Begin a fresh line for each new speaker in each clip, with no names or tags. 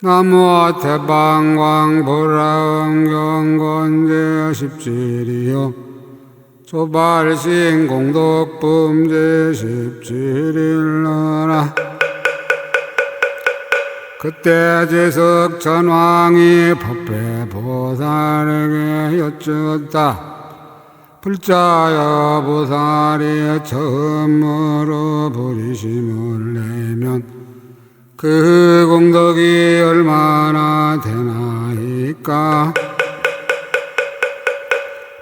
나무 태방광 보라음 경건제 17이요 조발신 공덕범제 17일러라. 그때 제석 전왕이 법회보살에게 여쭙다. 불자여 보살이 처음으로 부리심을 내면 그 공덕이 얼마나 되나이까.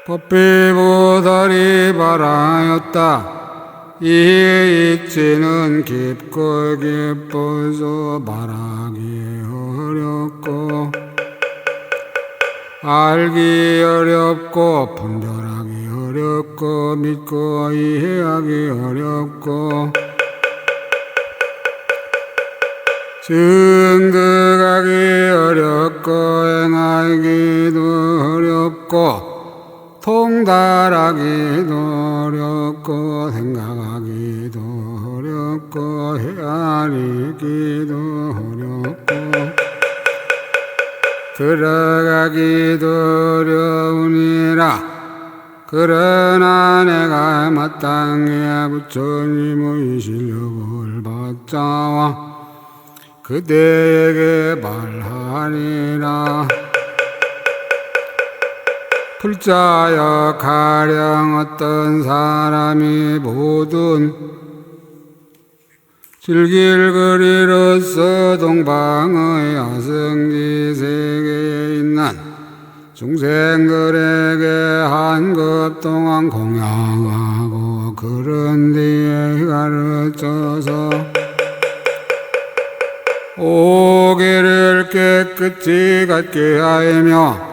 법비보살이 말하였다. 이 이치는 깊고 깊어서 말하기 어렵고 알기 어렵고 분별하기 어렵고 믿고 이해하기 어렵고 증득하기 어렵고 행하기도 어렵고 통달하기도 어렵고 생각하기도 어렵고 헤아리기도 어렵고 들어가기도 어려우니라. 그러나 내가 마땅히 부처님의 실력을 받자와 그대에게 말하리라. 불자여 가령 어떤 사람이 모든 질길거리로서 동방의 아성지 세계에 있는 중생들에게 한급 동안 공양하고 그런 뒤에 가르쳐서 오기를 깨끗이 갖게 하며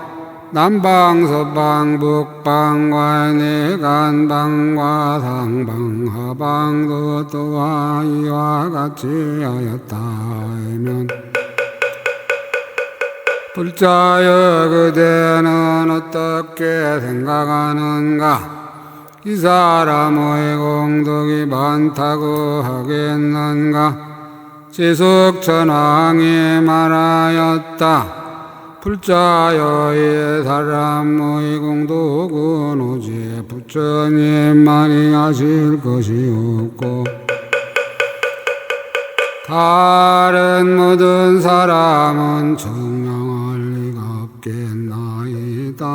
남방, 서방, 북방과 내간방과 상방, 하방도 또한 이와 같이 하였다 하면 불자여 그대는 어떻게 생각하는가? 이 사람의 공덕이 많다고 하겠는가? 지숙천왕이 말하였다. 불자여 이 사람의 공덕은 오직 부처님만이 하실 것이 없고 다른 모든 사람은 청량할 리가 없겠나이다.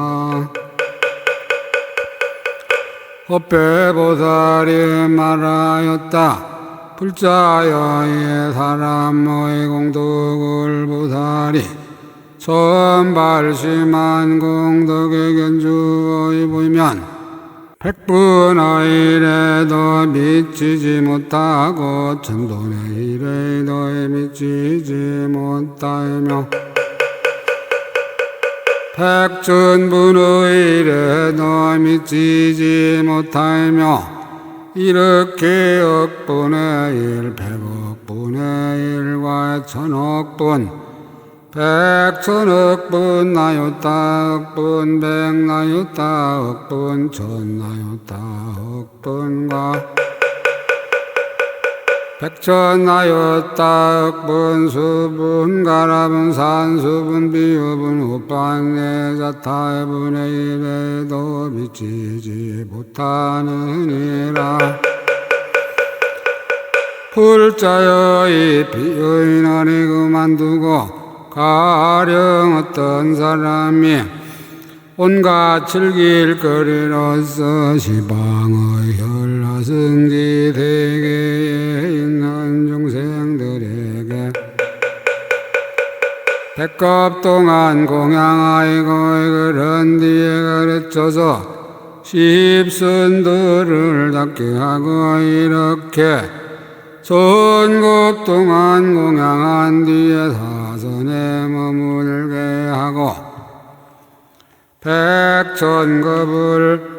법회보살이 말하였다. 불자여 이 사람의 공덕을 보살이 처음 발심한 공덕의 견주의 보이면 100분의 일에도 미치지 못하고 천돈의 일에도 미치지 못하며 100천분의 일에도 미치지 못하며 이렇게 억분의 일, 100억분의 일과 천억분 백천억분 나였다 억분 백나였다 억분 천나였다 억분과 백천나였다 억분 수분 가라분 산수분 비유분 오빤내 자타분의 일에도 미치지 못하느니라. 불자여 이 비유인을 그만두고 가령 어떤 사람이 온갖 즐길거리로서 시방의 혈라승지 세계에 있는 중생들에게 100급 동안 공양하이고 그런 뒤에 가르쳐서 십선들을 닦게 하고 이렇게 천급 동안 공양한 뒤에 사선에 머물게 하고 백천급을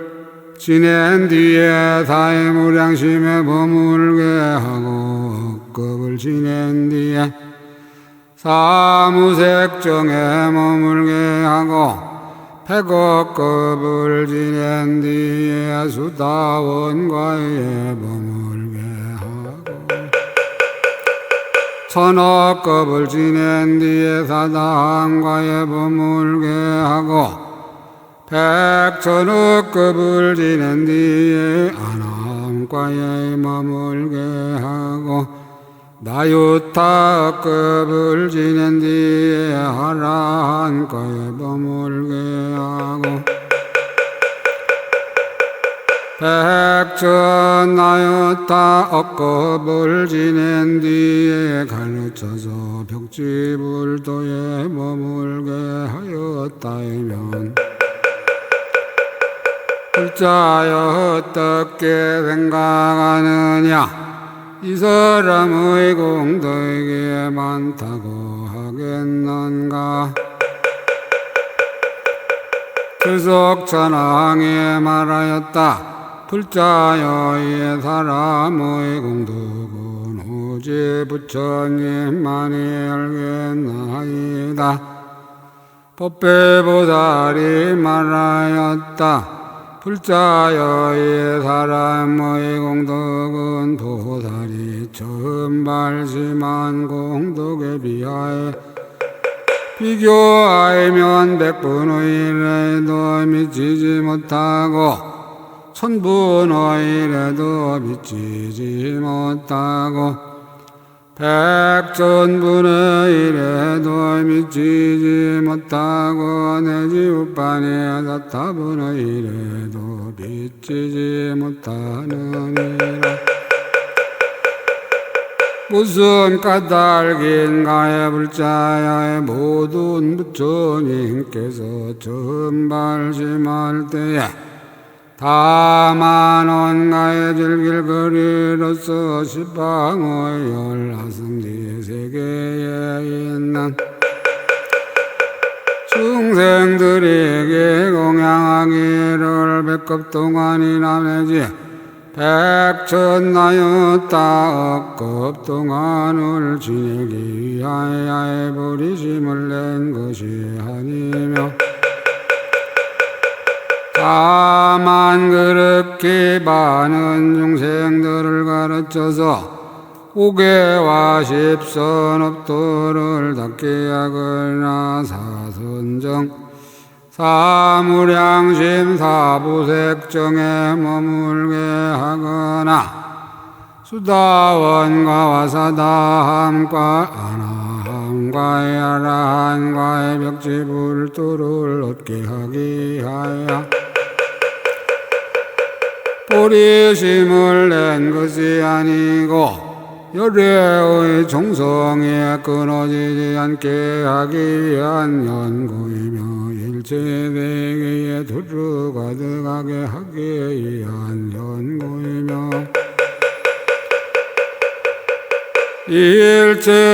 지낸 뒤에 사회무량심에 머물게 하고 억급을 지낸 뒤에 사무색정에 머물게 하고 백억급을 지낸 뒤에 수다원과에 머물게 하고 천억급을 지낸 뒤에 사당과에 머물게 하고 백천억급을 지낸 뒤에 안암과에 머물게 하고 나유타급을 지낸 뒤에 하란과에 머물게 하고 백천나유타억급을 지낸 뒤에 가르쳐서 벽지불도에 머물게 하였다면 불자여 어떻게 생각하느냐? 이 사람의 공덕이 많다고 하겠는가? 불속천왕이 말하였다. 불자여 이 사람의 공덕은 오직 부처님만이 알겠나이다. 법배보살이 말하였다. 불자여 이 사람의 공덕은 보살이 처음 발심한 공덕에 비하여 비교하면 100분의 1에도 미치지 못하고 1000분의 1에도 미치지 못하고 100,000분의 1에도 미치지 못하고 내지 우반의 4타분의 1에도 미치지 못하느니라. 무슨 까닭인가에 불자야의 모든 부처님께서 처음 발심할 때에 다만 온가에 즐길거리로서 시방의 열하승지 세계에 있는 중생들에게 공양하기를 100급 동안이나 내지 100천나유타억급 동안을 지내기 위하여 부리심을 낸 것이 아니며 다만 그렇게 많은 중생들을 가르쳐서 오개와 십선업도를 닦게 하거나 사선정 사무량심 사부색정에 머물게 하거나 수다원과 와사다함과 아나함과의 아라한과의 벽지불도를 얻게 하기 하여 보리심을 낸 것이 아니고 열애의 종성에 끊어지지 않게 하기 위한 연고이며 일체세계에 들어가득하게 하기 위한 연고이며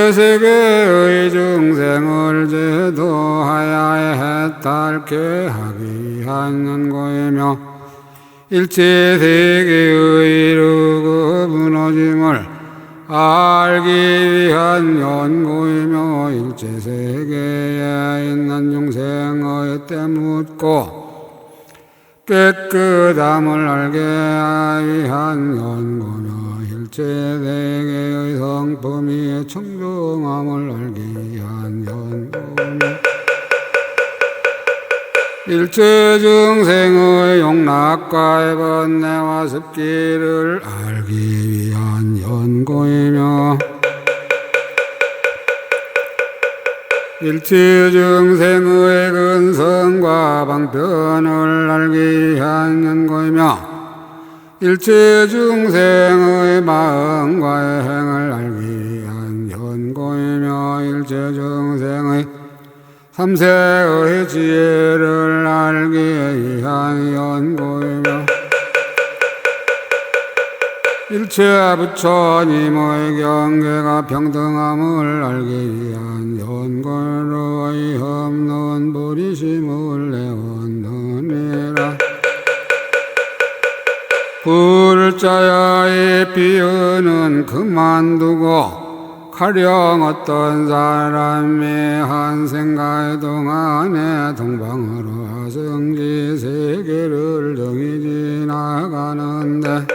일체세계의 중생을 제도하여 해탈케 하기 위한 연고이며 일체세계의 이르고 무너짐을 알기 위한 연고이며 일체세계에 있는 중생의 때묻고 깨끗함을 알게 하기 위한 연고며 일체세계의 성품이 청정함을 알기 위한 연고며 일체중생의 용락과 번뇌와 습기를 알기 위한 연고이며 일체중생의 근성과 방편을 알기 위한 연고이며 일체중생의 마음과 행을 알기 위한 연고이며 일체중생의 삼세의 지혜를 알기 위한 연고이며 일체 부처님의 경계가 평등함을 알기 위한 연고로 이 없는 보리심을 내었느니라. 불자야의 비유는 그만두고 가령 어떤 사람이 한 생각 동안에 동방으로 하승지 세계를 등이 지나가는데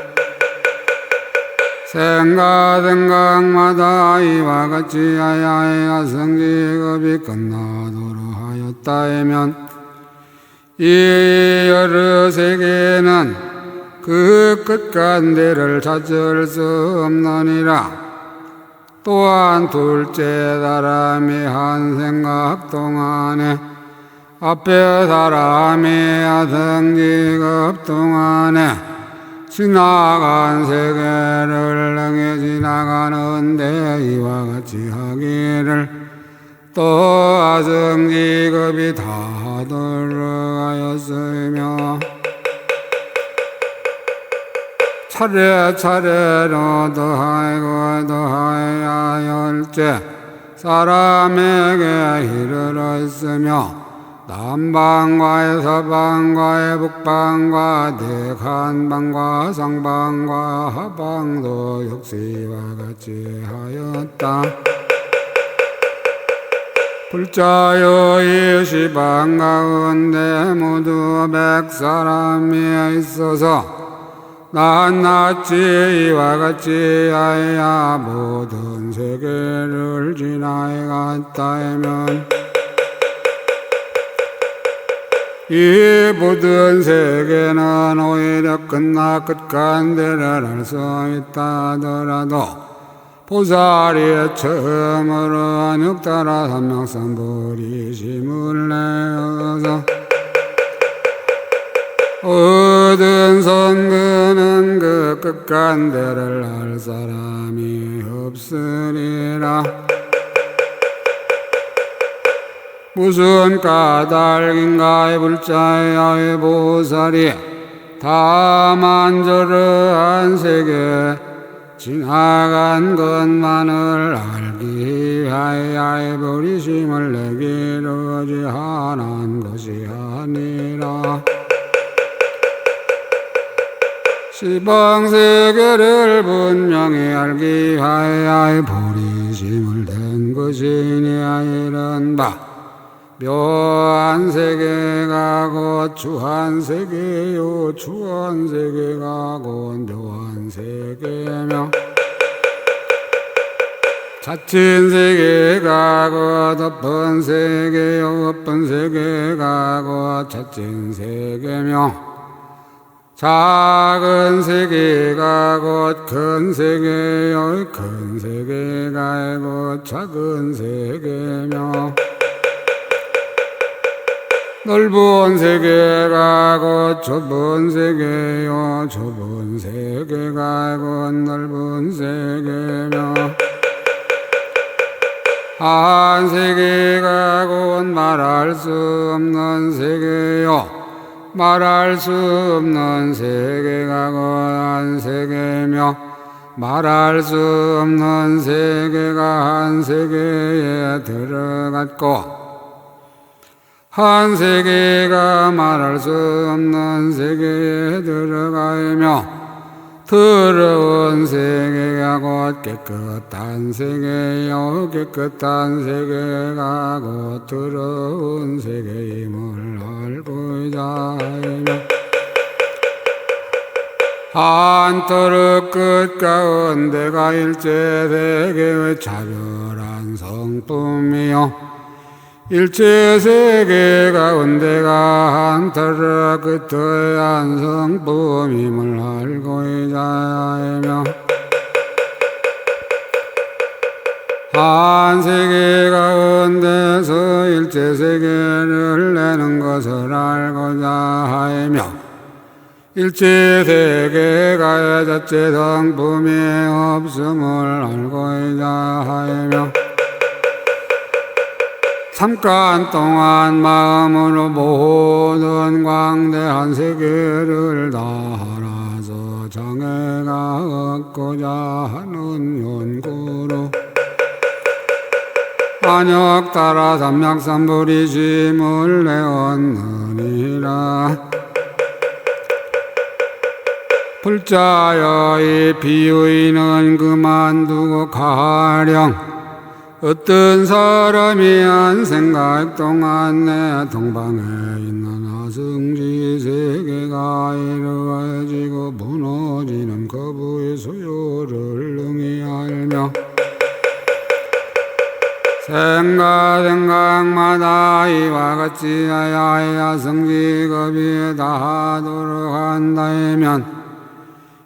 생각마다 이와 같이 하야의 아성직업이 끝나도록 하였다면 이 여러 세계는 그 끝간대를 찾을 수 없느니라. 또한 둘째 사람이 한 생각 동안에 앞에 사람이 아성직업 동안에 지나간 세계를 능히 지나가는데 이와 같이 하기를 또 아성직업이 다하도록 하였으며 차례차례로 더하여야 열째 사람에게 이르렀으며 남방과의 서방과의 북방과 대간방과 상방과 하방도 역시와 같이 하였다. 불자여 이 시방 가운데 모두 100사람이 있어서 낱낱이 이와 같이 하여 모든 세계를 지나해 갔다면 이 모든 세계는 오히려 끝간대를 알 수 있다 하더라도 보살이 처음으로 육타라 삼명삼불이심을 내어서 얻은 선근은 그 끝간대를 알 사람이 없으리라. 무슨 까닭인가 불자의 보살이 다만 저러한 세계 지나간 것만을 알기 위하여 버리심을 내기르지 하는 것이 아니라 시방세계를 분명히 알기 위하여 버리심을 낸 것이니라. 이런 바 묘한 세계가 곧 주한 세계요 주한 세계가 곧 묘한 세계며 자친 세계가 곧 엎은 세계요 엎은 세계가 곧 자친 세계며 작은 세계가 곧 큰 세계요 큰 세계가 곧 작은 세계며 넓은 세계가 곧 좁은 세계요 좁은 세계가 곧 넓은 세계며 한 세계가 곧 말할 수 없는 세계요 말할 수 없는 세계가 곧 한 세계며 말할 수 없는 세계가 한 세계에 들어갔고 한 세계가 말할 수 없는 세계에 들어가며 더러운 세계가 곧 깨끗한 세계요 깨끗한 세계가 곧 더러운 세계임을 알고자 하며 한터럭 끝 가운데가 일체 세계의 차별한 성품이요 일체 세계 가운데가 한터럭 끝의 한 성품임을 알고자 하며 한 세계 가운데서 일체 세계를 내는 것을 알고자 하며 일체 세계가 자체 성품이 없음을 알고자 하며 잠깐 동안 마음으로 모든 광대한 세계를 다 알아서 장애가 없고자 하는 연구로 안역 따라 삼약삼불이심을 내었느니라. 불자여 이 비의는 그만두고 가령 어떤 사람이 한 생각 동안 내 동방에 있는 하승지 세계가 이루어지고 무너지는 거부의 소요를 능히 알며 생각마다 이와 같이 하야 성지겁이 다하도록 한다면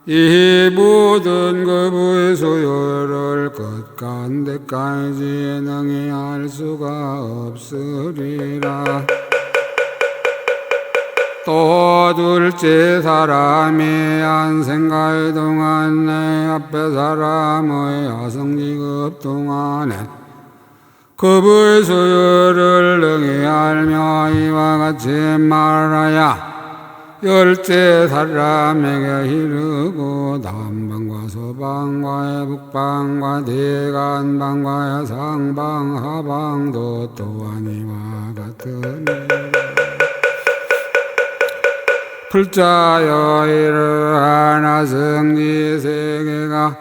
이 모든 거부의 소요를 끝간데까지 능히 알 수가 없으리라. 또 둘째 사람이 한 생각 동안 내 앞에 사람의 하성지급 동안에 거부의 소요를 능히 알며 이와 같이 말하야 열째 사람에게 이르고 남방과 서방과 북방과 대간방과 상방 하방도 또한 이와 같으니라. 풀자여 이러한 하성지 세계가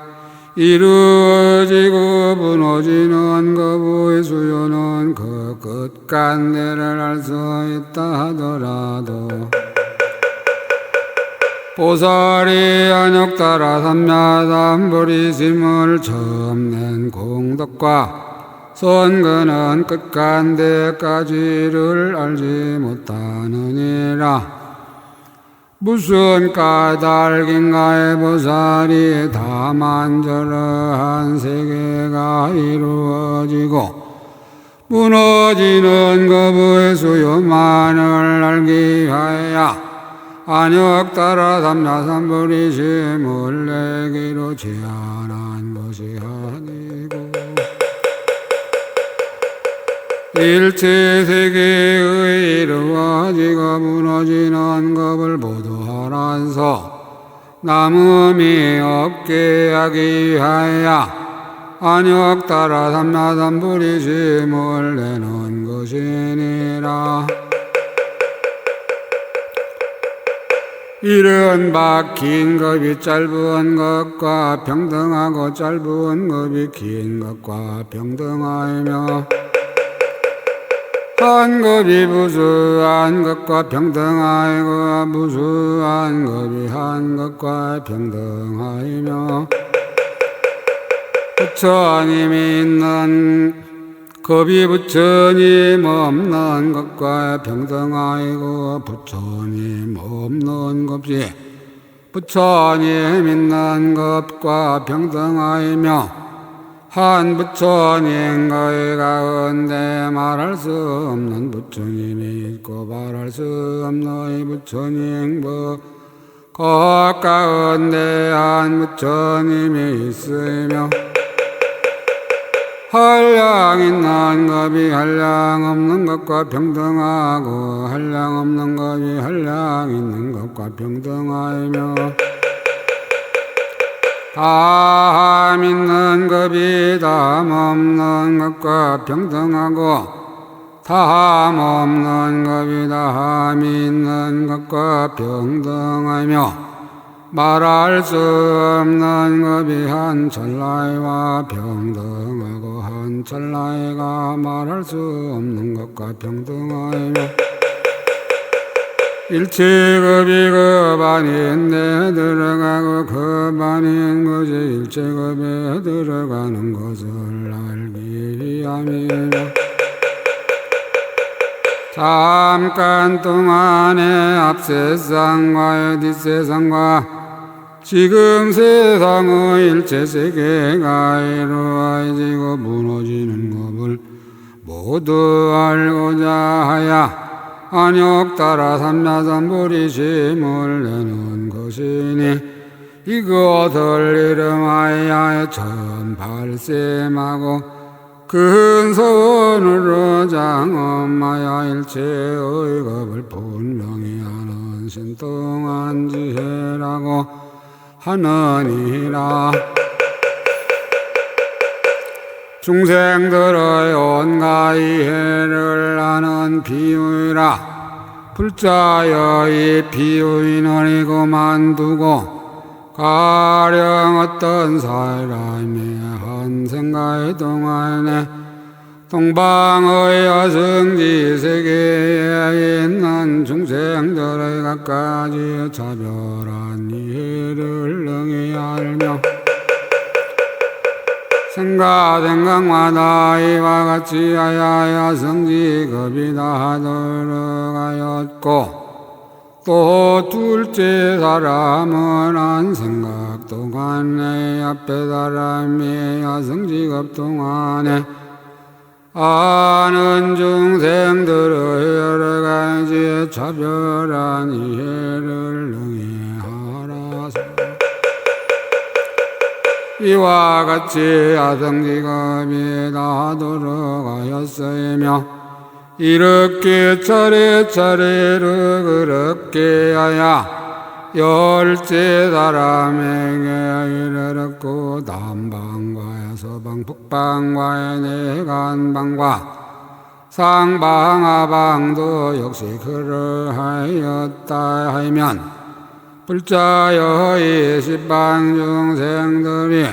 이루어지고 무너지는 거부의 수요는 그 끝간대를 알 수 있다 하더라도 보살이 안욕따라 삼야삼불이심을 처음 낸 공덕과 선근은 끝간대까지를 알지 못하느니라. 무슨 까닭인가에 보살이 다만 저러한 세계가 이루어지고 무너지는 거부의 수요만을 알기 위하여 안욕따라 삼야삼불이심을 내기로 제안한 것이 아니고 일체 세계의 이루어지고 무너지는 법을 모두 알아서 남음이 없게 하기 위하여 안욕따라 삼야삼불이심을 내는 것이니라. 이른 긴 겁이 짧은 것과 평등하고 짧은 겁이 긴 것과 평등하며 한 겁이 무수한 것과 평등하고 무수한 겁이 한 것과 평등하며 부처님이 있는 겁이 부처님 없는 것과 평등하고 부처님 없는 것이 부처님 있는 것과 평등하며 한 부처님 거의 가운데 말할 수 없는 부처님이 있고 말할 수 없는 부처님 것 가운데 한 부처님이 있으며 한량 있는 법이 한량 없는 것과 평등하고 한량 없는 법이 한량 있는 것과 평등하며 담 있는 법이 담 없는 것과 평등하고 담 없는 법이 담 있는 것과 평등하며 말할 수 없는 법이 한 찰나이와 평등하고 한 찰나이가 말할 수 없는 것과 평등하며 일체급이 급 아닌데 들어가고 급 아닌 것이 일체급에 들어가는 것을 알기 위함이며 잠깐 동안에 앞세상과 뒷세상과 지금 세상의 일체 세계가 이루어지고 무너지는 것을 모두 알고자 하여 안욕따라 삼야삼불이심을 내는 것이니 이것을 이름하여 처음 발sem하고 큰 소원으로 장엄하여 일체의 겁을 분명히 하는 신통한 지혜라고 하느니라. 중생들의 온갖 이해를 하는 비유이라. 불자여 이 비유인을 그만두고 가령 어떤 사람이 한 생각 동안에 동방의 여성지 세계에 있는 중생들의 갖가지 차별한 이해를 능히 알며 생각마다 이와 같이 하여 성지급이 다 들어가였고 또 둘째 사람은 한 생각 동안에 앞에 사람이 여성지급 동안에 아는 중생들의 여러 가지 차별한 이해를 능히 하라서 이와 같이 아성지급이 다 들어가였으며 이렇게 차례차례로 그렇게 하여 열째 사람에게 이르렀고 남방과 서방 북방과 내간방과 상방 하방도 역시 그러하였다 하면 불자여 20방 중생들이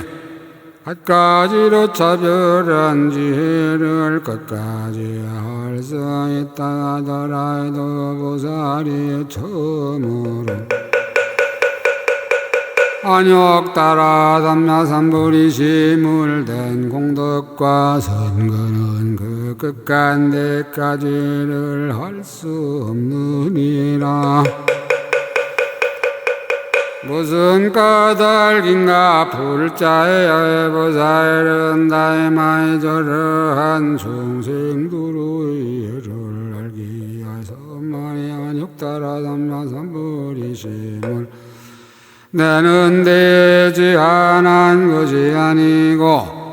갖가지로 차별한 지혜를 끝까지 할 수 있다 하더라도 보살이 처음으로 안욕 따라 삼야삼불이 시물된 공덕과 선거는 그 끝간데까지를 할 수 없느니라. 무슨 까닭인가 불자의 보살은 다이마이 저러한 중생들의 이해를 알기 위해서 안욕 따라 삼야삼불이심을 내는 되지 않은 것이 아니고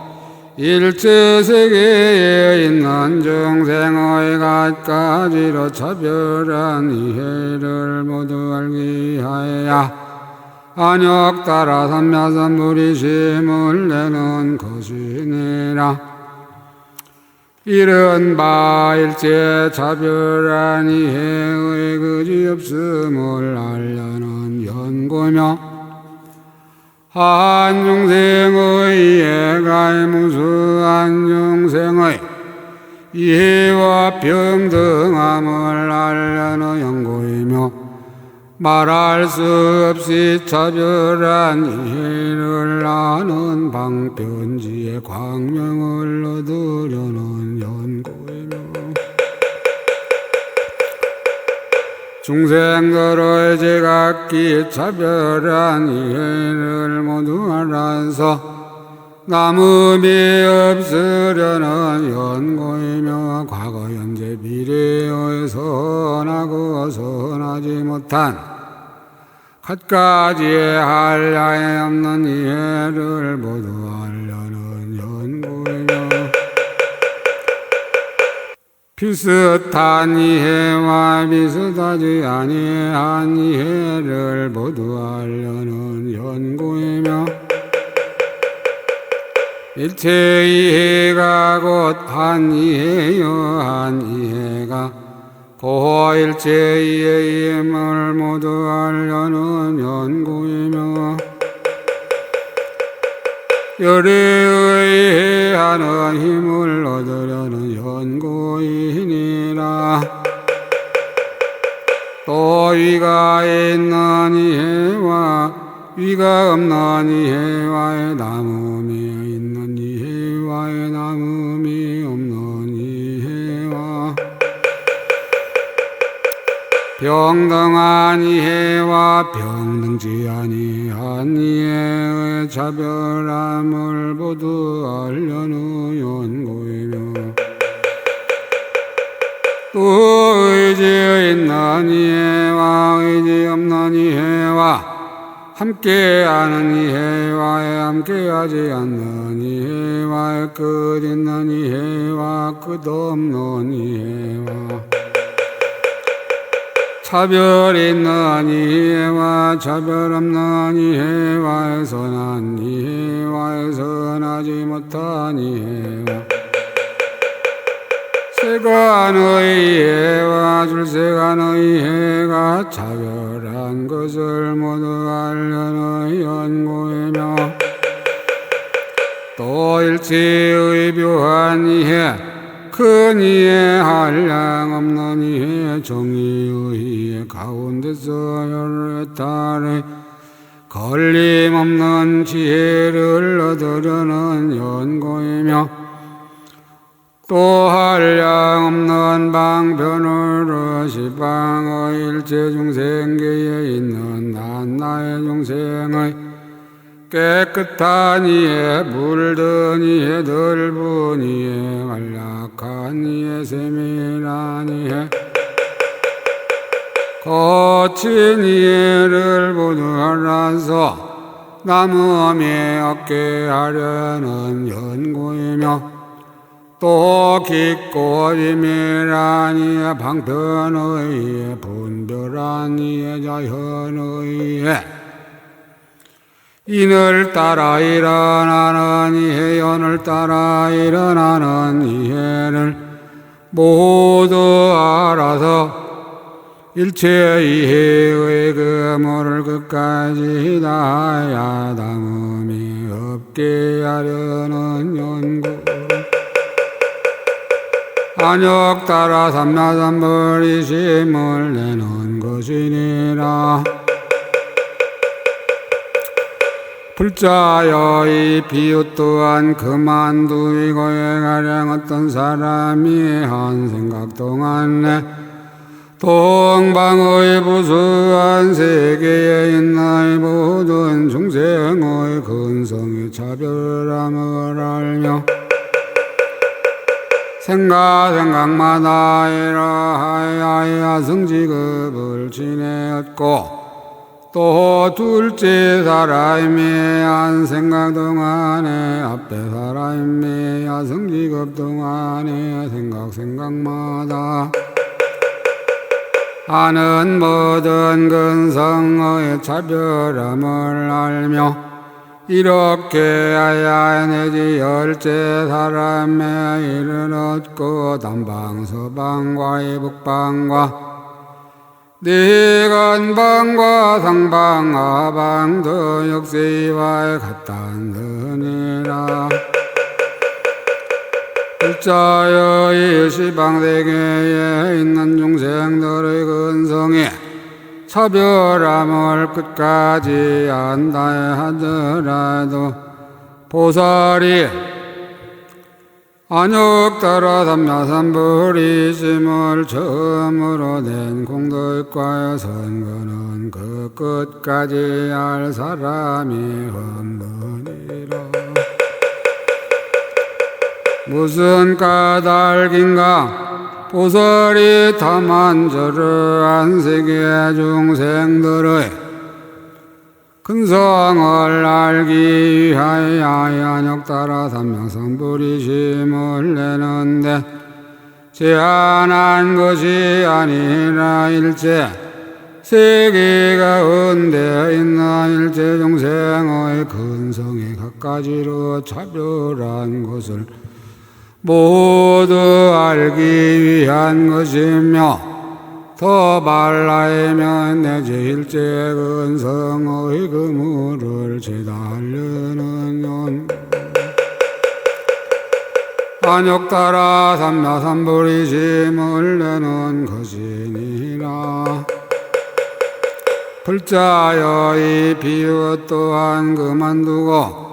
일체 세계에 있는 중생의 갖가지로 차별한 이해를 모두 알기 위하여 안욕 따라 삼야삼불이심을 내는 것이니라. 이런 바 일체 차별한 이해의 그지없음을 알려는 연고며 한 중생의 이해가 무수한 중생의 이해와 평등함을 알려는 연고이며 말할 수 없이 차별한 이해를 아는 방편지의 광명을 얻으려는 연고이며 중생들의 제각기 차별한 이해를 모두 알아서 남음이 없으려는 연고이며 과거 현재 미래의 선하고 선하지 못한 갖가지의 한량에 없는 이해를 모두 알려는 연고이며 비슷한 이해와 비슷하지 아니한 이해를 모두 알려는 연고이며 일체 이해가 곧 한 이해요 한 이해가 고일체 이해임을 모두 알려는 연고이며 열의의 하는 힘을 얻으려는 연고이니라. 또 위가 있는 이해와 위가 없는 이해와의 남음이 있는 이해와의 남음이 없는 이해와 평등한 이해와 평등치 아니한 이해의 차별함을 모두 알려는 연고이며 또 의지 있는 이해와 의지 없는 이해와 함께하는 이해와의 함께하지 않는 이해와의 끝 있는 이해와 끝 없는 이해와 차별 있는 이해와 차별 없는 이해와의 선한 이해와의 선하지 못한 이해와 세간의 이해와 출세간의 이해가 차별한 것을 모두 알려는 연고이며 또 일체의 묘한 이해 큰 이에 한량 없는 이에 정의의 가운데서 열에 따르 걸림없는 지혜를 얻으려는 연고이며 또 한량 없는 방편으로 시방의 일체 중생계에 있는 나의 중생의 깨끗한 이에 물든 이에 넓은 이에 간략한 이에 세밀한 이에 거친 이해를 모두 알아서 남음에 얻게 하려는 연고이며 또 깊고 비밀한 이에 방편의 이에 분별한 이에 자현의 이에 인을 따라 일어나는 이해 연을 따라 일어나는 이해를 모두 알아서 일체 이해의 그물을 끝까지 닿아야 담음이 없게 하려는 연구 안욕 따라 삼야삼불이심을 내는 것이니라. 불자여 이 비유 또한 그만두이고에 가령 어떤 사람이 한 생각 동안에 동방의 부수한 세계에 있는 모든 중생의 근성의 차별함을 알며 생각마다 이러하여 성지급을 지내었고 또 둘째 사람이 한 생각 동안에 앞에 사람이 야성지급 동안에 생각마다 하는 모든 근성의 차별함을 알며 이렇게 하야 내지 열째 사람의 일을 얻고 남방 서방과 이북방과 내간방과 상방 하방도 역시 이와 같다느니라. 불자여 이 시방세계에 있는 중생들의 근성에 차별함을 끝까지 안다 하더라도 보살이 안욕 따라 삼야삼불이심을 처음으로 낸 공덕과의 선거는 그 끝까지 알 사람이 없느니라. 무슨 까닭인가? 보살이 다만 저러한 세계 중생들의 근성을 알기 위하여 안욕 따라 삼야삼불이심을 내는데 제한한 것이 아니라 일체 세계가 은되어 있는 일체 중생의 근성이 갖가지로 차별한 것을 모두 알기 위한 것이며 더 말라이면 내지 일체 근성의 그물을 제다하려는 연구 안욕 따라 삼야삼불이심을 내는 것이니라. 불자여 이 비유 또한 그만두고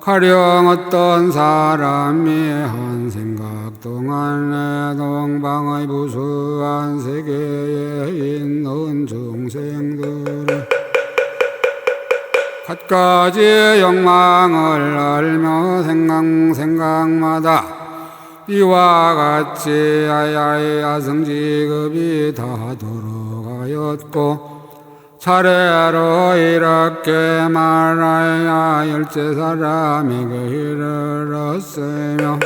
가령 어떤 사람이 한 생각 동안에 동방의 부수한 세계에 있는 중생들을 갖가지의 욕망을 알며 생각마다 이와 같이 아야의 야성지급이 다하도록 하였고 차례로 이렇게 말하여 열째 사람에게 이르렀으며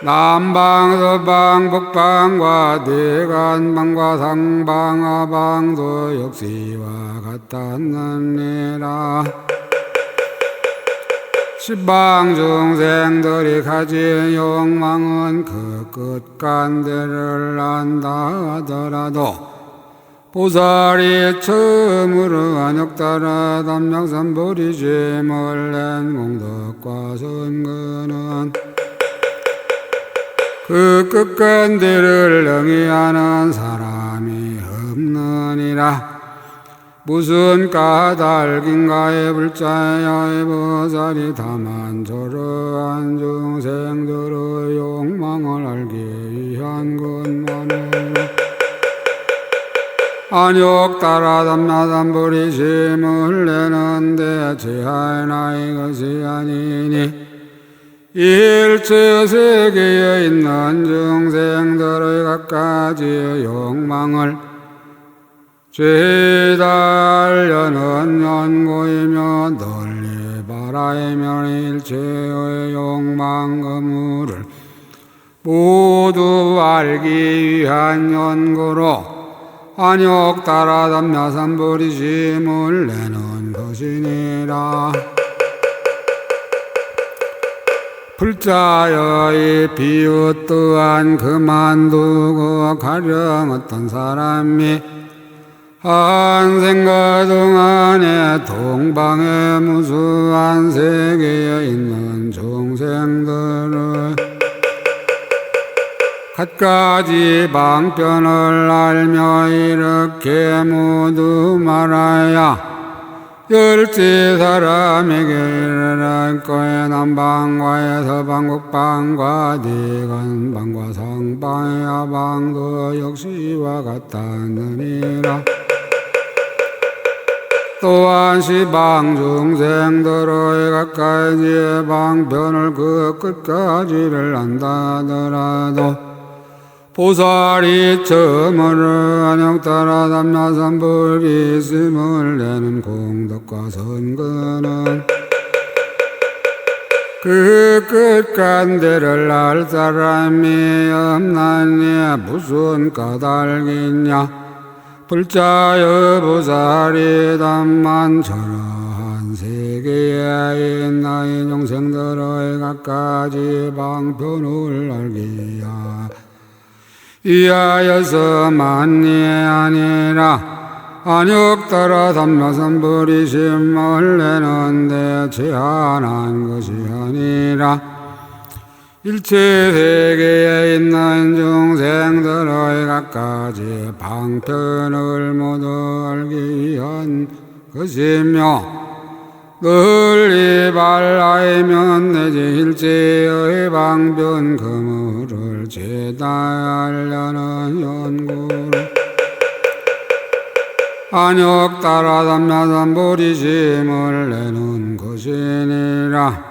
남방, 서방, 북방과 내간방과 상방, 하방도 역시 이와 같았느니라. 시방 중생들이 가진 욕망은 그 끝간대를 안다 하더라도 보살이 처음으로 안욕 따라 삼야삼불이심을 낸 공덕과 선거는 그 끝간디를 영위하는 사람이 없느니라. 무슨 까닭인가에 불자야의 보살이 다만 저러한 중생들의 욕망을 알기 위한 것만으로 안욕 따라 담나담부리심을 내는데 제하나 이것이 아니니 일체 세계에 있는 중생들의 각가지의 욕망을 죄달려는 연고이며 널리 바라이며 일체의 욕망 그물을 모두 알기 위한 연고로 안욕 따라 담야삼부리심을 내는 것이니라. 불자의 비유 또한 그만두고 가령 어떤 사람이 한 생각 동안에 동방의 무수한 세계에 있는 중생들을 갖가지 방편을 알며 이렇게 모두 말하야 열지 사람에게 이르는 거에 남방과 서방 북방과 대건방과 상방의 하방도 역시와 같다느니라. 또한 시방 중생들의 각가지의 방편을 그 끝까지를 안다더라도 보살이 처음으로 안욕 따라 담야삼불비심을 내는 공덕과 선근은 그 끝간대를 알 사람이 없나니 무슨 까닭이냐. 불자여 보살이 담만 저러한 세계에 있나이 중생들의 각가지 방편을 알기야 이하여서만이 아니라 안욕 따라 담야삼부리심을 내는데 제한한 것이 아니라 일체 세계에 있는 중생들의 각가지 방편을 모두 알기 위한 것이며 널리 발라이면 내지 일체의 방편 그물을 제달하려는 연구로 안욕 따라 담야삼부리심을 내는 것이니라.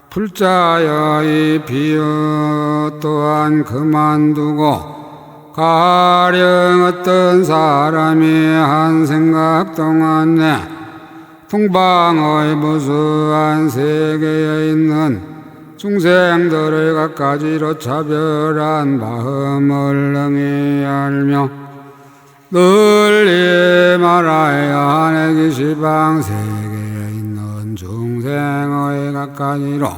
불자여 이 비유 또한 그만두고 가령 어떤 사람이 한 생각 동안에 동방의 무수한 세계에 있는 중생들의 각가지로 차별한 마음을 능히 알며 널리 말하여 내기 시방 세계에 있는 중생의 각가지로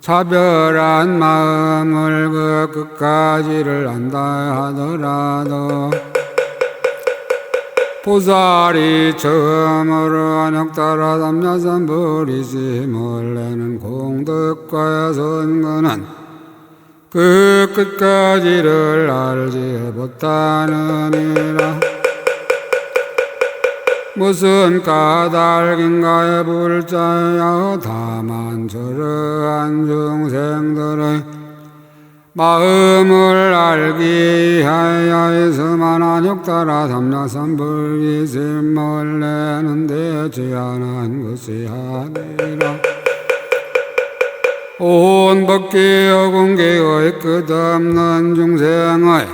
차별한 마음을 그 끝까지를 안다 하더라도 보살이 처음으로 안욕 따라 담야삼부리심을 내는 공덕과 선근은 그 끝까지를 알지 못하느니라. 무슨 까닭인가에 불자여 다만 저러한 중생들의 마음을 알기 위하여서만 안욕 따라 담야삼불비심을 내는데 제한한 것이 아니라 온 법계의 공계의 끝없는 중생의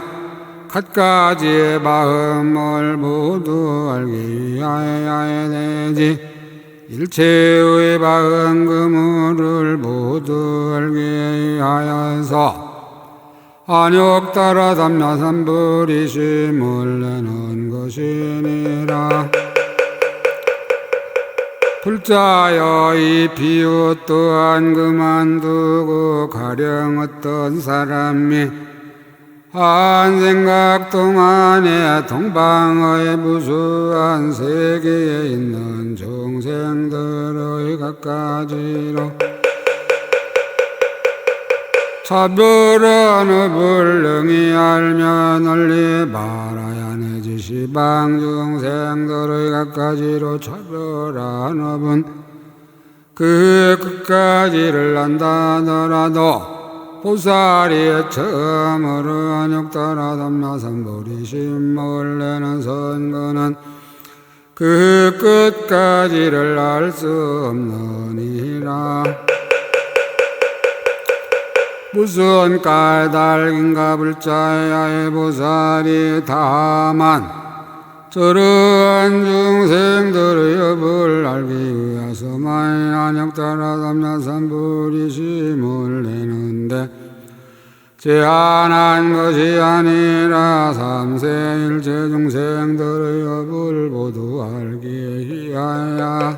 갖가지의 마음을 모두 알기 위하여야 되지 일체의 마음 그물을 모두 알기 위하여서 안욕 따라 담야삼부리심을 내는 것이니라. 불자여 이 비유 또한 그만두고 가령 어떤 사람이 한 생각 동안에 동방의 무수한 세계에 있는 중생들의 갖가지로 차별한 업을 능히 알며 널리 말아야 내지 시방 중생들의 갖가지로 차별한 업은 그 끝까지를 안다더라도 보살이 처음으로 안욕따라 담나삼보리심목을 내는 선거는 그 끝까지를 알 수 없느니라. 무슨 까닭인가 불자야의 보살이 다만 저러한 중생들의 업을 알기 위해서만 안욕따라 담나삼보리심을 내는데 제한한 것이 아니라 삼세일체 중생들의 업을 모두 알기 위하여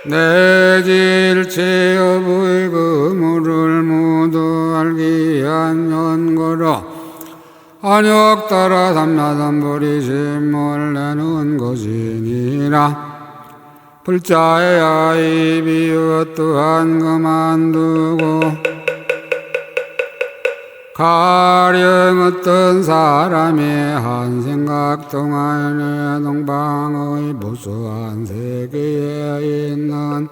내질체 업의 그물을 모두 알기 위한 연고로 안욕따라 담나삼보리심을 내는 것이니라. 불자야 이 비유 또한 그만두고 가령 어떤 사람이 한 생각 동안에 동방의 무수한 세계에 있는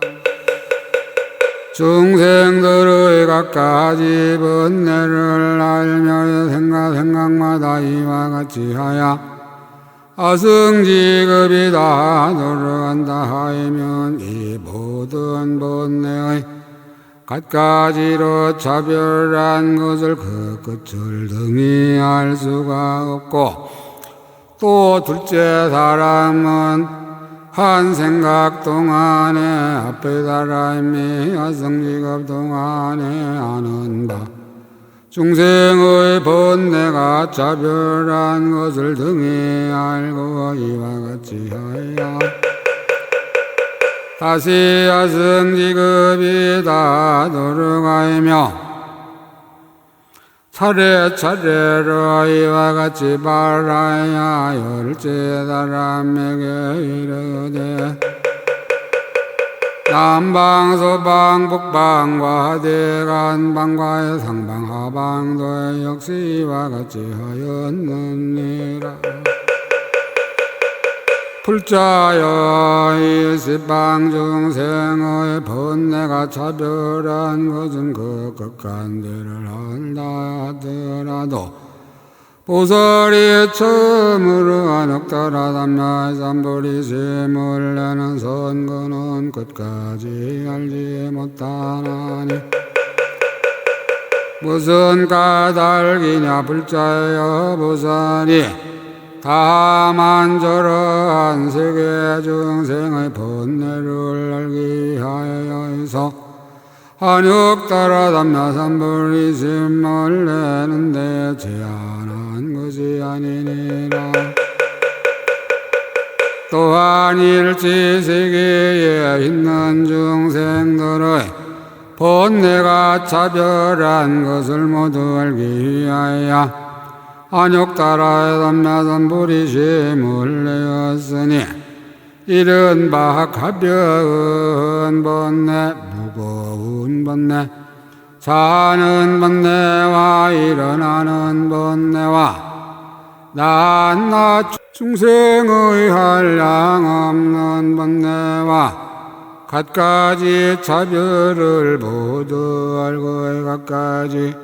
중생들의 갖가지 번뇌를 알며 생각마다 이와 같이 하여 아승지급이 다 돌아간다 하면 이 모든 번뇌의 갖가지로 차별한 것을 그 끝을 등히 알 수가 없고 또 둘째 사람은 한 생각 동안에 앞에 사람이 아승지급 동안에 아는 바 중생의 번뇌가 차별한 것을 등히 알고 이와 같이 하여 다시 아승지급이 다 돌아가며 차례차례로 이와 같이 말하여 열째 사람에게 이르되 남방, 서방, 북방과 대간방과 상방, 하방도 역시 이와 같이 하였느니라. 불자여 이 십방 중생의 번뇌가 차별한 것은 그 극한대를 한다 하더라도 보살이 처음으로 안욕따라 담나삼보리심을 내는 선거는 끝까지 알지 못하나니 무슨 까닭이냐 불자여 보살이 다만 저러한 세계 중생의 번뇌를 알기 위하여서 안욕따라 담나삼보리심을 내는데 제한한 것이 아니니라. 또한 일지 세계에 있는 중생들의 번뇌가 차별한 것을 모두 알기 위하여 안욕따라 담나삼보리심을 내었으니 이른바 가벼운 번뇌, 무거운 번뇌, 자는 번뇌와 일어나는 번뇌와 낱낱 중생의 한량없는 번뇌와 갖가지 차별을 모두 알고 갖가지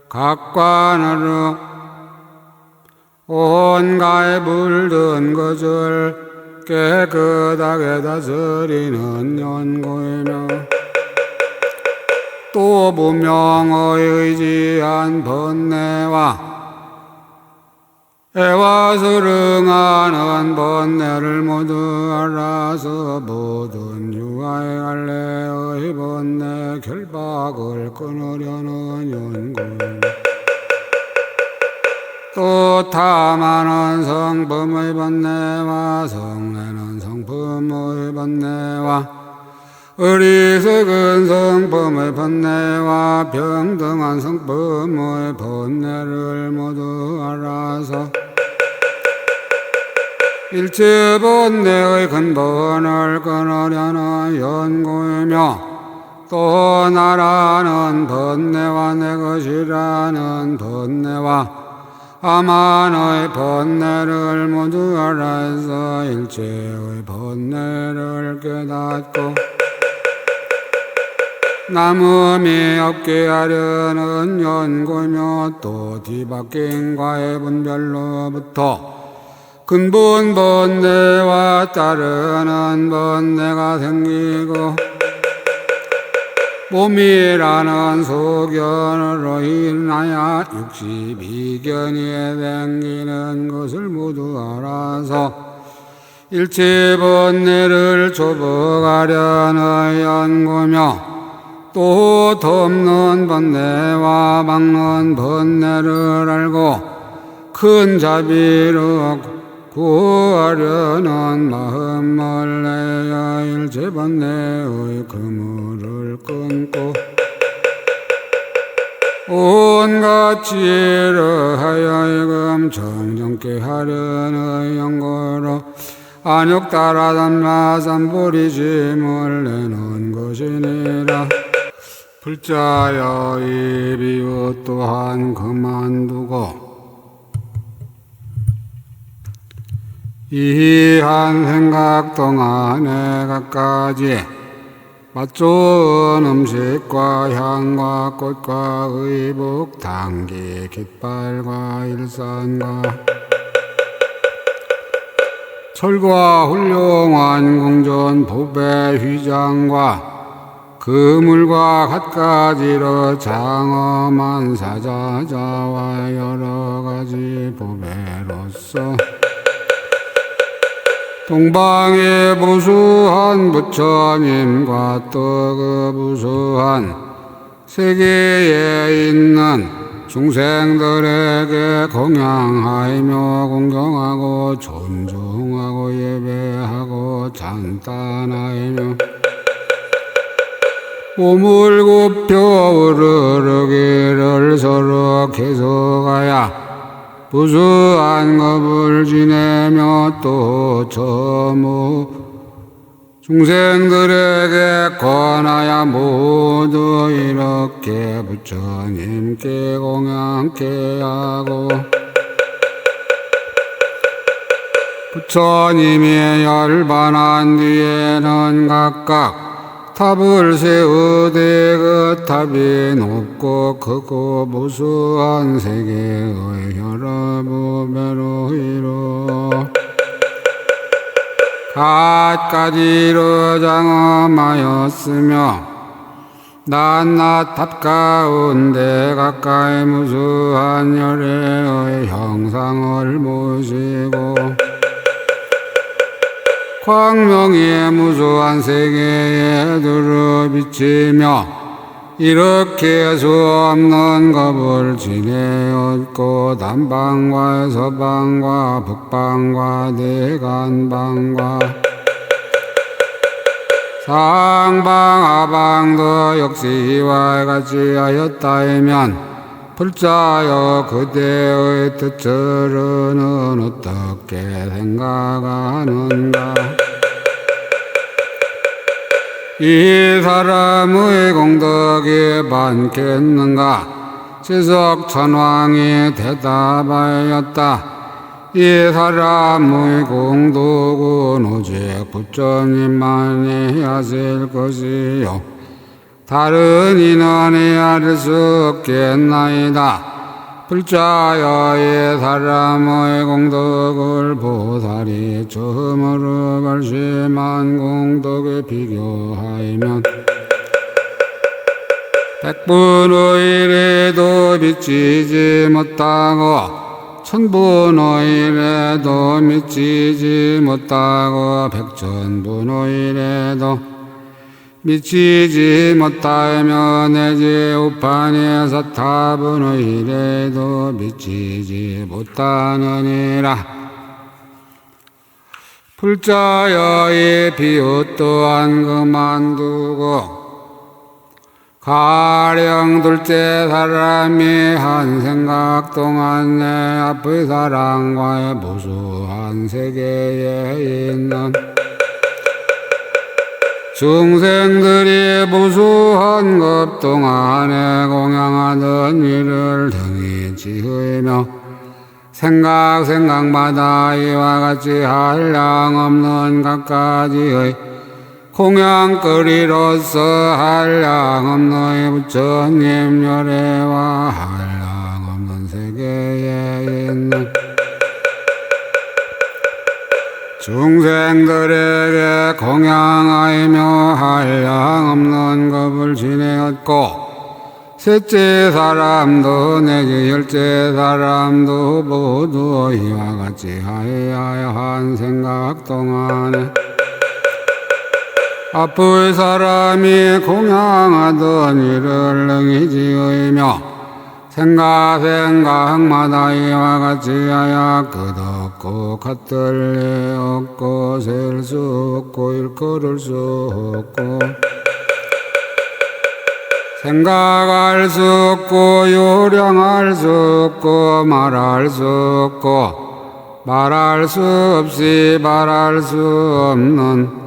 각관으로 온가에 물든 것을 깨끗하게 다스리는 연고이며 또 무명의 의지한 번뇌와 애와스릉하는 번뇌를 모두 알아서 모든 유아의 갈래의 번뇌 결박을 끊으려는 연고이며 또 탐하는 성품의 번뇌와 성내는 성품의 번뇌와 어리석은 성품의 번뇌와 평등한 성품의 번뇌를 모두 알아서 일체 번뇌의 근본을 끊으려는 연고이며 또 나라는 번뇌와 내 것이라는 번뇌와 아만의 번뇌를 모두 알아서 일체의 번뇌를 깨닫고 남음이 없게 하려는 연고며 또 뒤바뀐과의 분별로부터 근본 번뇌와 따르는 번뇌가 생기고 몸이라는 소견으로 인하여 62견이 생기는 것을 모두 알아서 일체 번뇌를 조복하려는 연고며 또 덮는 번뇌와 막는 번뇌를 알고 큰 자비로 구하려는 마음을 내어 일체 번뇌의 그물을 끊고 온갖 지혜를 하여금 정정케 하려는 연고로 안욕 따라 담라 삼보리짐을 내는 것이니라. 불자여 이 비유 또한 그만두고 이 한 생각 동안에 갖가지 맛 좋은 음식과 향과 꽃과 의복 당기 깃발과 일산과 철과 훌륭한 궁전 보배 휘장과 그물과 갖가지로 장엄한 사자자와 여러가지 보배로서 동방의 무수한 부처님과 또 그 무수한 세계에 있는 중생들에게 공양하며 공경하고 존중하고 예배하고 찬탄하며 몸을 굽혀 우르르기를 서로 계속하여 무수한 겁을 지내며 또 전무 중생들에게 권하여 모두 이렇게 부처님께 공양케 하고 부처님이 열반한 뒤에는 각각 탑을 세우되 그 탑이 높고 크고 무수한 세계의 여러 부배로 이루 갖가지로 장엄하였으며 낮낮 탑 가운데 가까이 무수한 열애의 형상을 모시고 광명의 무수한 세계에 두루 비치며 이렇게 수 없는 겁을 지내었고 남방과 서방과 북방과 내간방과 상방 하방도 역시 이와 같이 하였다면 불자여 그대의 뜻으로는 어떻게 생각하는가? 이 사람의 공덕이 많겠는가? 지석천왕이 대답하였다. 이 사람의 공덕은 오직 부처님만이 하실 것이요 다른 이는 헤아릴 수 없겠나이다. 불자여 이 사람의 공덕을 보살이 처음으로 발심한 공덕에 비교하면 백분의 일에도 미치지 못하고 천분의 일에도 미치지 못하고 백천분의 일에도 미치지 못하며 내지 우판의 사타분의 일에도 미치지 못하느니라. 불자여 이 비유 또한 그만두고 가령 둘째 사람이 한 생각 동안 내 앞의 사람과의 무수한 세계에 있는 중생들이 무수한 급 동안에 공양하던 일을 등이 지으며 생각마다 이와 같이 한량없는 갖가지의 공양거리로서 한량없는 부처님 열애와 한량없는 세계에 있는 중생들에게 공양하이며 한량없는 겁을 지내었고 셋째 사람도 내지 열째 사람도 모두 이와 같이 하여야 한 생각 동안에 앞의 사람이 공양하던 일을 능히 지으며 생각마다 이와 같이 하여 끝없고 같을 리 없고 셀 수 없고 일컬을 수 없고 생각할 수 없고 요량할 수 없고 말할 수 없고 말할 수 없이 말할 수 없는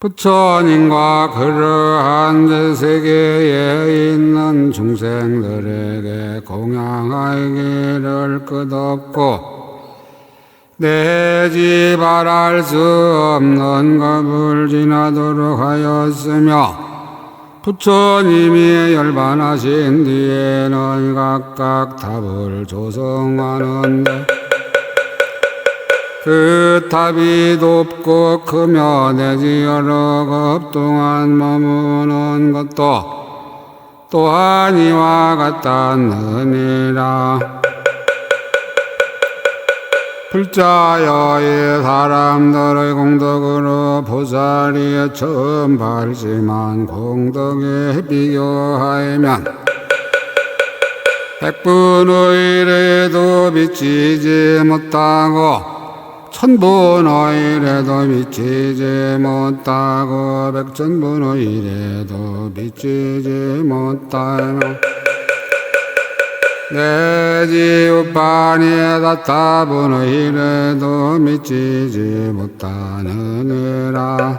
부처님과 그러한 세계에 있는 중생들에게 공양하기를 끝없고 내지 말할 수 없는 겁을 지나도록 하였으며 부처님이 열반하신 뒤에는 각각 답을 조성하는데 그 답이 높고 크며 내지 여러 급 동안 머무는 것도 또한 이와 같다느니라. 불자여의 사람들의 공덕으로 보살이 처음 발심한 공덕에 비교하면 백분의 일에도 미치지 못하고 천분의 일에도 미치지 못하고 백천분의 일에도 미치지 못하며 내지 우판이 다타분의 일에도 미치지 못하느니라.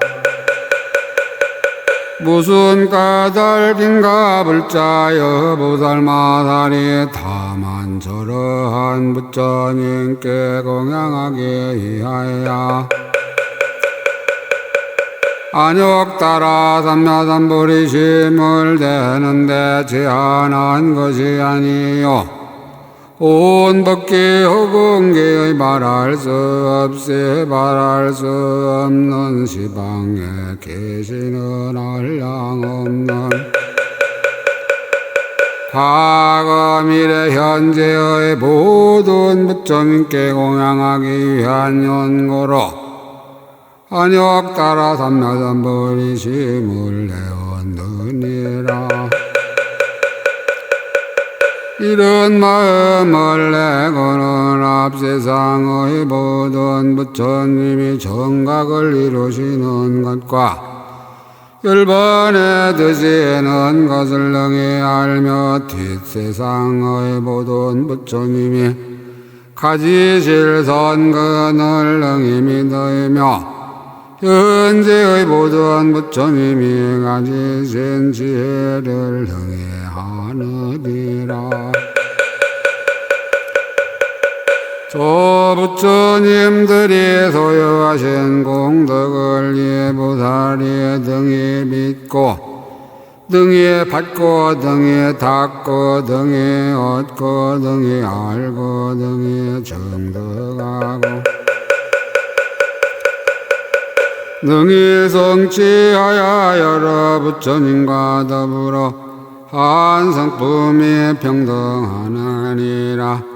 무슨 까닭인가 불자여 보살마살이 다만 저러한 부처님께 공양하기 위하여 안욕 따라 삼야삼불이심을 대는데 제한한 것이 아니요 온 법기 허공기의 말할 수 없이 말할 수 없는 시방에 계시는 한량없는 과거 미래 현재의 모든 부처님께 공양하기 위한 연고로 안욕 따라 삼야삼불이심을 내었느니라. 이런 마음을 내고는 앞세상의 모든 부처님이 정각을 이루시는 것과 열반에 드시는 것을 능히 알며 뒷세상의 모든 부처님이 가지실 선근을 능히 믿으며 현재의 모든 부처님이 가지신 지혜를 능히 하느니라. 저 부처님들이 소유하신 공덕을 이 보살이 등이 믿고 등이 받고 등이 닦고 등이 얻고 등이 알고 등이 정득하고 능히 성취하여 여러 부처님과 더불어 한 성품이 평등하느니라.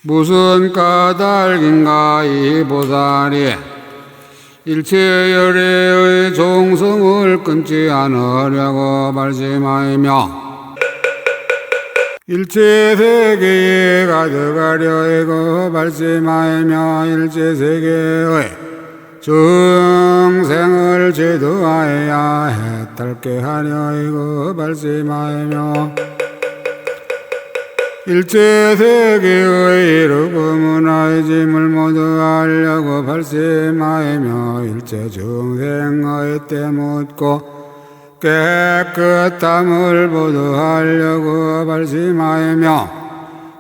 무슨 까닭인가 이 보살이 일체열애의 종성을 끊지 않으려고 발심하며 일체세계에 가득하려 이고 발심하며 일체세계의 중생을 제도하여야 해탈게 하려 이고 발심하며 일체세계의 이르고 문화의 짐을 모두 알려고 발심하이며 일체중생의 때 묻고 깨끗함을 보도하려고 발심하이며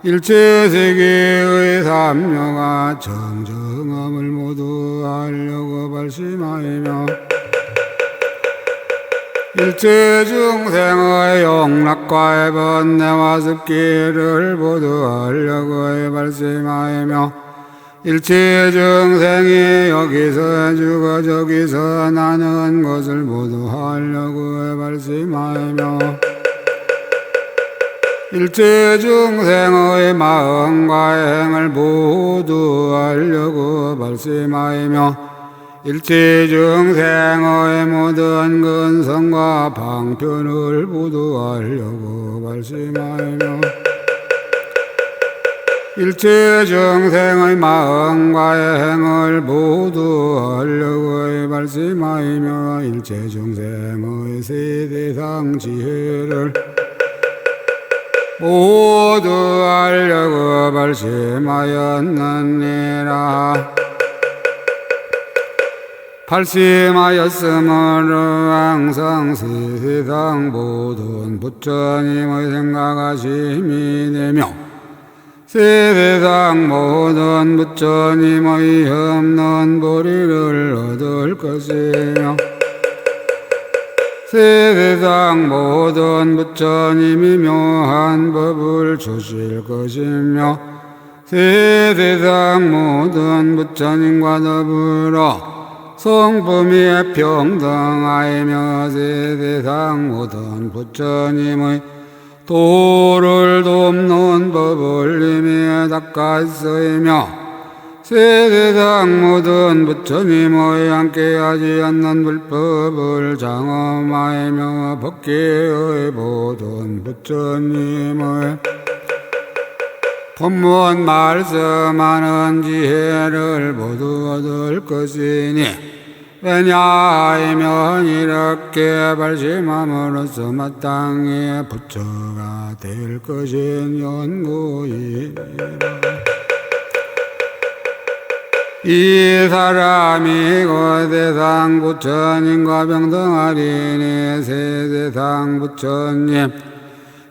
일체세계의 삼류가 정정함을 모두 하려고 발심하이며 일체중생의 용락과 번뇌와 습기를 보도하려고 발심하이며 일체중생이 여기서 죽어 저기서 나는 것을 모두 하려고 발심하며 일체중생의 마음과 행을 모두 하려고 발심하이며 일체중생의 모든 근성과 방편을 모두 하려고 발심하며 일체중생의 마음과 행을 모두 하려고 발심하이며 일체중생의 세대상 지혜를 모두 하려고 발심하였느니라. 발심하였으므로 항상 세상 모든 부처님의 생각하심이 되며 세상 모든 부처님의 없는 보리를 얻을 것이며 세상 모든 부처님이 묘한 법을 주실 것이며 세상 모든 부처님과 더불어 성품이 평등하이며 세상 모든 부처님의 도를 돕는 법을 이미 닦았으며 세상 모든 부처님의 함께하지 않는 불법을 장엄하이며 법계의 모든 부처님의 법문 말씀하는 지혜를 모두 얻을 것이니 왜냐하면 이렇게 발심함으로써 마땅히 부처가 될 것인 연고이니라. 이 사람이 그 세상 부처님과 평등하리니 세상 부처님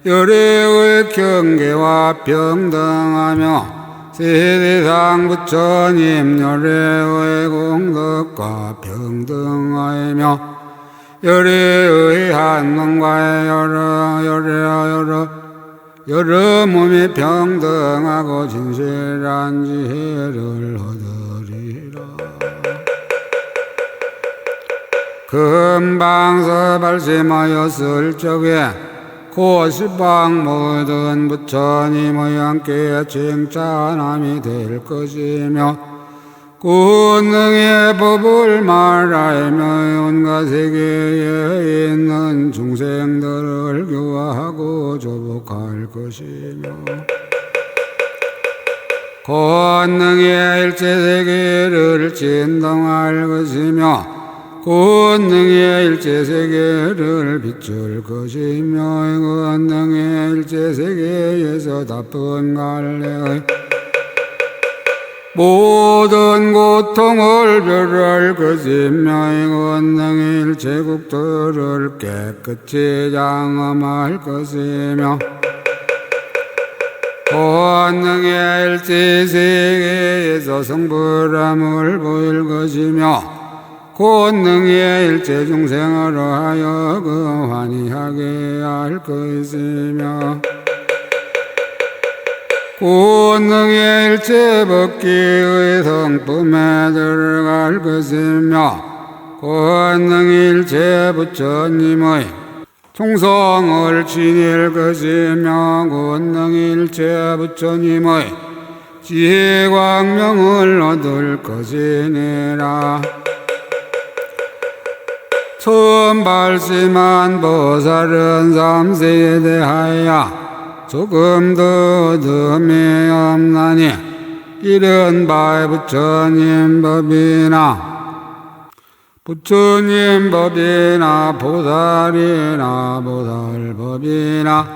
열애의 경계와 평등하며 세상 부처님 열애의 공덕과 평등하며 열애의 한문과 여러 몸이 평등하고 진실한 지혜를 얻으리라. 금방서 발심하였을 적에 고시방 모든 부처님의 함께 칭찬함이 될 것이며 권능의 법을 말하며 온갖 세계에 있는 중생들을 교화하고 조복할 것이며 권능의 일체세계를 진동할 것이며 권능의 일체세계를 비출 것이며 권능의 일체세계에서 나쁜 갈래의 모든 고통을 멸할 것이며 권능의 일체국들을 깨끗이 장엄할 것이며 권능의 일체세계에서 성불함을 보일 것이며 권능의 일체중생으로 하여금 환희하게 할 것이며 권능의 일체법기의 성품에 들어갈 것이며 권능의 일체부처님의 총성을 지닐 것이며 권능의 일체부처님의 지혜광명을 얻을 것이니라. 처음 발심한 보살은 삼세에 대하여 조금도 어둠이 없나니 이른 바의 부처님 법이나 보살이나 보살법이나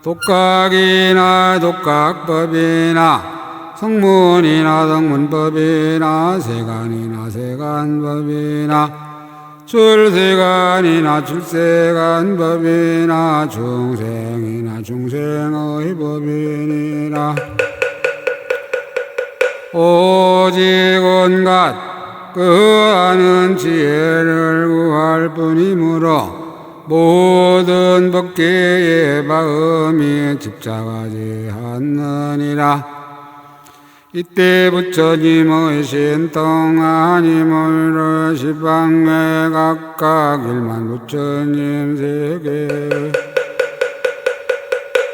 독각이나 독각법이나 성문이나 성문법이나 세간이나 세간법이나 출세간이나 출세간법이나 중생이나 중생의 법이니라. 오직 온갖 그 아는 지혜를 구할 뿐이므로 모든 법계의 마음이 집착하지 않느니라. 이때 부처님의 신통하님을 시방에 각각 1만 부처님 세계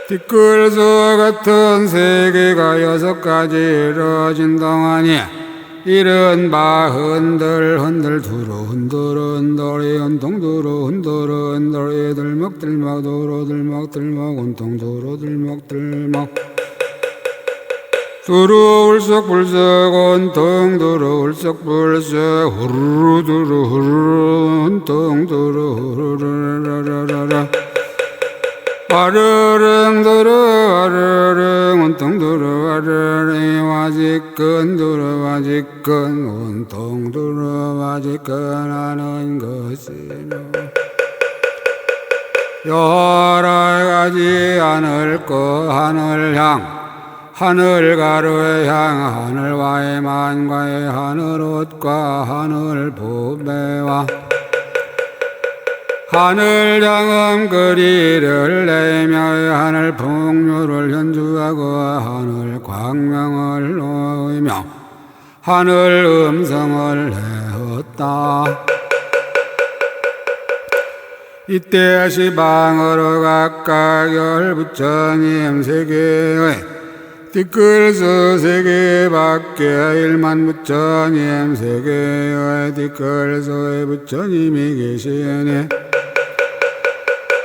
띠끌소 같은 세계가 6가지 이루어진 동안에 이른 바 흔들 흔들 두루 흔들 흔들이 온통 두루 흔들 흔들이 들먹 들먹 두루 들먹 들먹 온통 두루 들먹 들먹 두루 울썩 불썩 온통 두루 울썩 불썩 후루루 두루 후루루 온통 두루 후루루라라라라 아르릉 두루 아르릉 온통 두루 아르릉 와지끈 두루 와지끈 온통 두루 와지끈 하는 것이며 여러 가지 하늘 거 하늘 향 하늘 가루의 향 하늘와의 만과의 하늘 옷과 하늘 보배와 하늘 장음 거리를 내며 하늘 풍류를 연주하고 하늘 광명을 놓으며 하늘 음성을 내었다. 이때 시방으로 각각 10부처님 세계의 띠끌소 세계 밖에 1만 부처님 세계의 띠끌소의 부처님이 계시니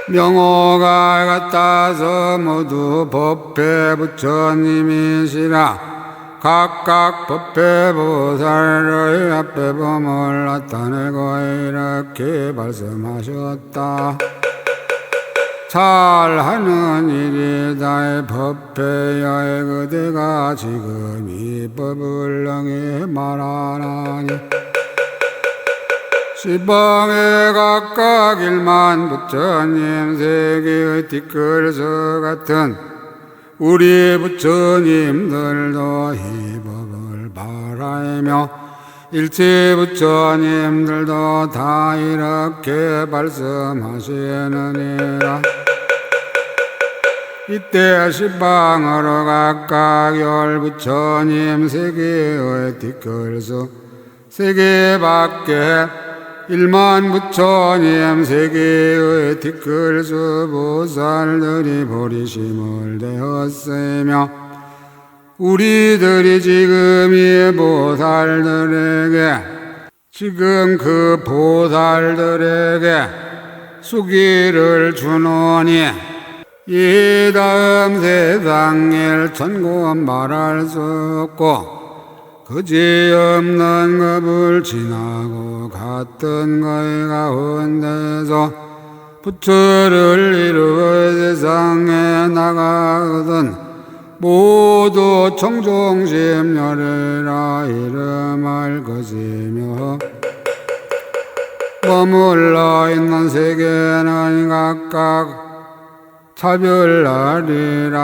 명호가 같아서 모두 법회 부처님이시라. 각각 법회 보살의 앞에 범을 나타내고 이렇게 말씀하셨다. 잘하는 일이다. 법회여의 그대가 지금 이 법을 능히 말하나니 시방에 각각 1만 부처님 세계의 띠끌소 같은 우리 부처님들도 이 법을 바라며 일체 부처님들도 다 이렇게 말씀하시느니라. 이때 시방으로 각각 10부처님 세계의 띠끌소 세계 밖에 1만 부처님 세계의 띠끌소 보살들이 보리심을 되었으며 우리들이 지금 이 보살들에게 지금 그 보살들에게 수기를 주노니 이 다음 세상일 천고 말할 수 없고 그지없는 겁을 지나고 같은 거의 가운데서 부처를 이루어 세상에 나가거든 모두 청종심열이라 이름할 것이며 머물러 있는 세계는 각각 차별하리라.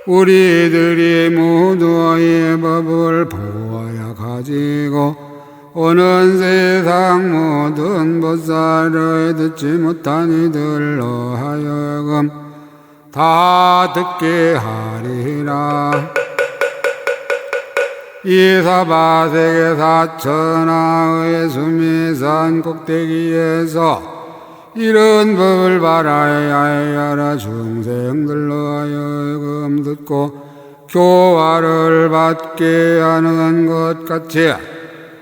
우리들이 모두 이 법을 보아야 가지고 오는 세상 모든 보살을 듣지 못한 이들로 하여금 다 듣게 하리라. 이 사바세계 사천하의 수미산 꼭대기에서 이런 법을 바라야 하여 중생들로 하여금 듣고 교화를 받게 하는 것 같이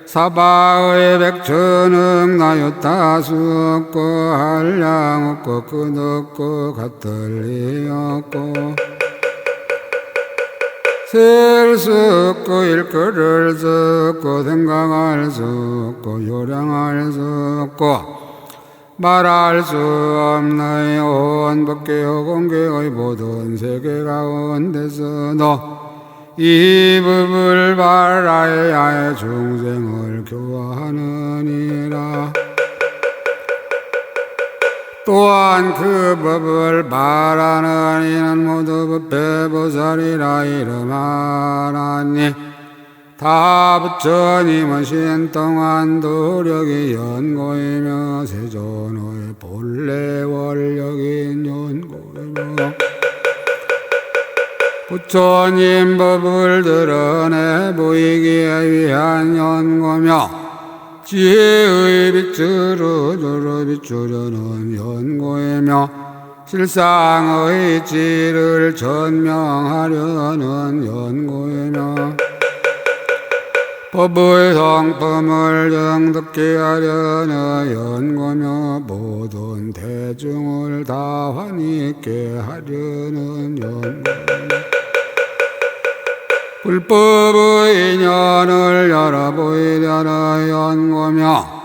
사바의 백천억 나요타 수 없고 한량 없고 끝 없고 같을 리 없고 셀 수 없고 일거를 수 없고 생각할 수 없고 요량할 수 없고 말할 수 없는 온 법계의 공계의 모든 세계 가운데서도 이 법을 바라야 중생을 교화하느니라. 또한 그 법을 바라는 이는 모두 법배보살이라 이름하나니 다 부처님은 신 동안 도력이 연고이며 세존의 본래 원력인 연고이며 부처님 법을 드러내 보이기에 위한 연고며 지혜의 빛으로 저를 비추려는 연고이며 실상의 이치를 전명하려는 연고이며 법의 성품을 정득케 하려는 연고며 모든 대중을 다 환히 있게 하려는 연고며 불법의 인연을 열어 보이려는 연고며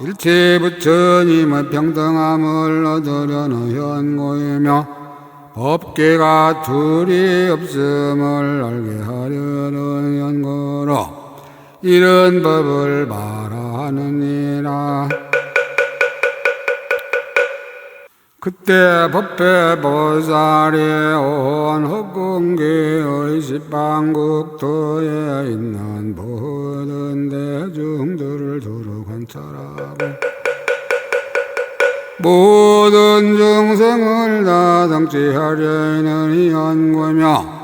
일체 부처님의 평등함을 얻으려는 연고이며 법계가 둘이 없음을 알게 하려는 연고로 이런 법을 말하느니라. 그때 법배보살이 온 흑공기의 십방국토에 있는 모든 대중들을 두루 관찰하고 모든 중생을 다 성취하려는 연고며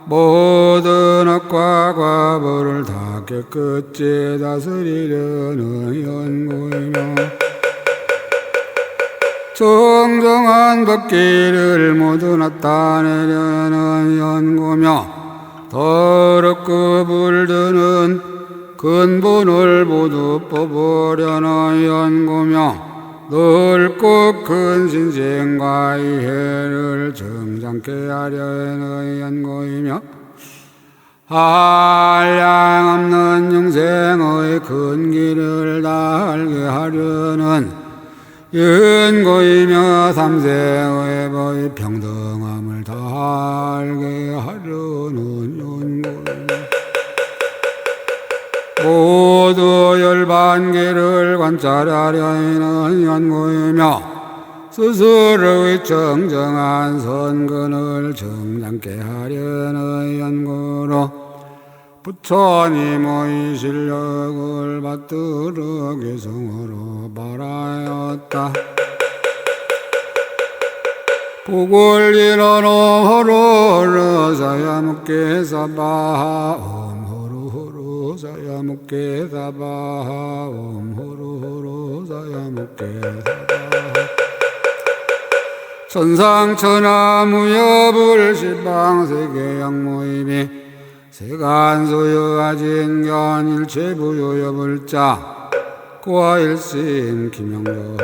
모든 악과 과보를 다 깨끗이 다스리려는 연고이며 정정한 법기를 모두 나타내려는 연고며 더럽고 불드는 근본을 모두 뽑으려는 연고며 넓고 큰 신생과 이해를 정장케 하려는 연고이며 한량없는 영생의 큰 길을 다 알게 하려는 연고이며 삼세의 법의 평등함을 다 알게 하려는 연고이며 모두 열반계를 관찰하려는 연고이며 스스로의 정정한 선근을 정장케 하려는 연고로 부처님의 실력을 받들어 개성으로 말하였다. 복을 이뤄노 호로 사야묵게 사바하 옴호로 사야묵게 사바하 옴호로 사야묵게 사바하 천상천하 무여불 십방세계 양모임이 세간소여아진견 일체부요여불자 고아일신 김영동